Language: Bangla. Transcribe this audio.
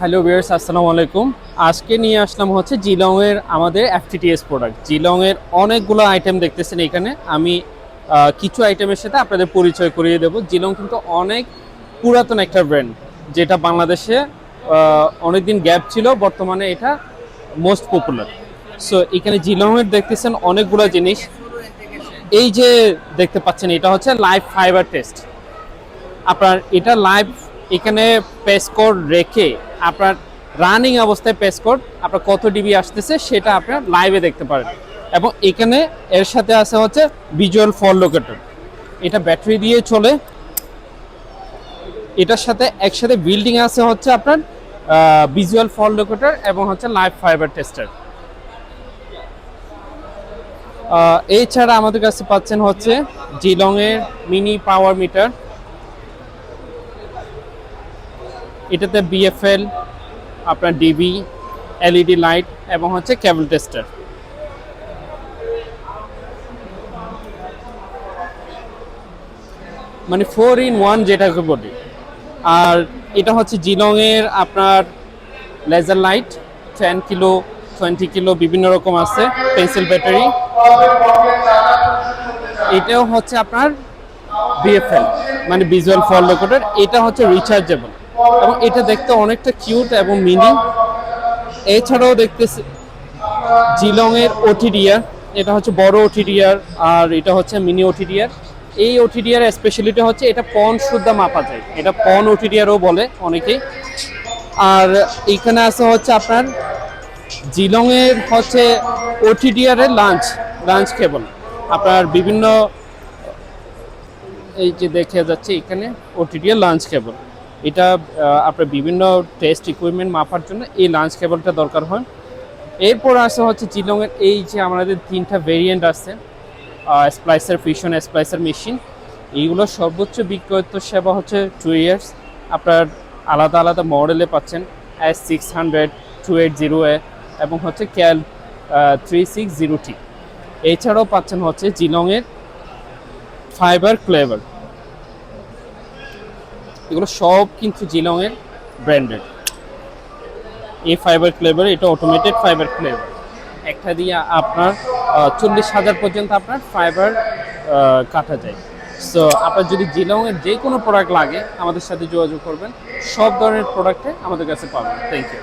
হ্যালো ভিউয়ার্স, আসসালামু আলাইকুম। আজকে নিয়ে আসলাম হচ্ছে জিলং এর আমাদের এফটিটিএস প্রোডাক্ট। জিলং এর অনেকগুলো আইটেম দেখতেছেন এখানে। আমি কিছু আইটেমের সাথে আপনাদের পরিচয় করিয়ে দেব। জিলং কিন্তু অনেক পুরাতন একটা ব্র্যান্ড, যেটা বাংলাদেশে অনেকদিন গ্যাপ ছিল, বর্তমানে এটা মোস্ট পপুলার। সো এখানে জিলং এর দেখতেছেন অনেকগুলো জিনিস। এই যে দেখতে পাচ্ছেন, এটা হচ্ছে লাইভ ফাইবার টেস্ট। আপনার এটা লাইভ এখানে পেস কোড রেখে আপনার রানিং অবস্থায় পেস কোড আপনার কত ডিবি আসতেছে সেটা আপনার লাইভে দেখতে পারেন। এবং এখানে এর সাথে আছে হচ্ছে ভিজুয়াল ফল লোকেটর। এটা ব্যাটারি দিয়ে চলে। এটার সাথে একসাথে বিল্ডিং আছে হচ্ছে আপনার ভিজুয়াল ফল লোকেটর এবং হচ্ছে লাইভ ফাইবার টেস্টার। এছাড়া আমাদের কাছে পাচ্ছেন হচ্ছে জিলং এর মিনি পাওয়ার মিটার। এটাতে বিএফএল, আপনার ডিবি, এলইডি লাইট এবং হচ্ছে কেবল টেস্টার। মানে 4 in 1 যেটাকে বলি। আর এটা হচ্ছে জিলং এর আপনার লেজার লাইট 10 কিলো, 20 কিলো বিভিন্ন রকম আছে। পেন্সিল ব্যাটারি, এটাও হচ্ছে আপনার বিএফএল মানে ভিজুয়াল ফল লোকেটর। এটা হচ্ছে রিচার্জেবল এবং এটা দেখতে অনেকটা কিউট এবং মিনি। এছাড়াও দেখতেছি জিলং এর ওটিডিআর। এটা হচ্ছে বড় ওটিডিআর আর এটা হচ্ছে মিনি ওটিডিআর। এই ওটিডিআর স্পেশালিটি হচ্ছে এটা পন সুদ্ধা মাপা যায়, এটা পন ওটিডিআরও বলে অনেকেই। আর এখানে আছে হচ্ছে আপনার জিলং এর হচ্ছে ওটিডিআর এর লাঞ্চ কেবল। আপনার বিভিন্ন এই যে দেখে যাচ্ছে এখানে ওটিডিআর লাঞ্চ কেবল। এটা আপনার বিভিন্ন টেস্ট ইকুইপমেন্ট মাপার জন্য এই লাঞ্চ কেবলটা দরকার হয়। এরপর আসে হচ্ছে জিলং এর এই যে আমাদের 3টা ভেরিয়েন্ট আছে, স্প্লাইসার, ফিউশন, স্প্লাইসার মেশিন। এইগুলো সর্বোচ্চ বিক্রয়িত সেবা হচ্ছে 2 ইয়ার্স। আপনার আলাদা আলাদা মডেলে পাচ্ছেন S600, 280A এবং হচ্ছে ক্যাল 360T। এছাড়াও পাচ্ছেন হচ্ছে জিলং এর ফাইবার ক্লেভার। এগুলো সব কিন্তু জিলং এর ব্র্যান্ডেড। এই ফাইবার ক্লেভার, এটা অটোমেটেড ফাইবার ক্লেভার। একটা দিয়ে আপনার 40,000 পর্যন্ত আপনার ফাইবার কাটা যায়। সো আপনার যদি জিলং এর যে কোনো প্রোডাক্ট লাগে আমাদের সাথে যোগাযোগ করবেন। সব ধরনের প্রোডাক্টে আমাদের কাছে পাবেন। Thank you.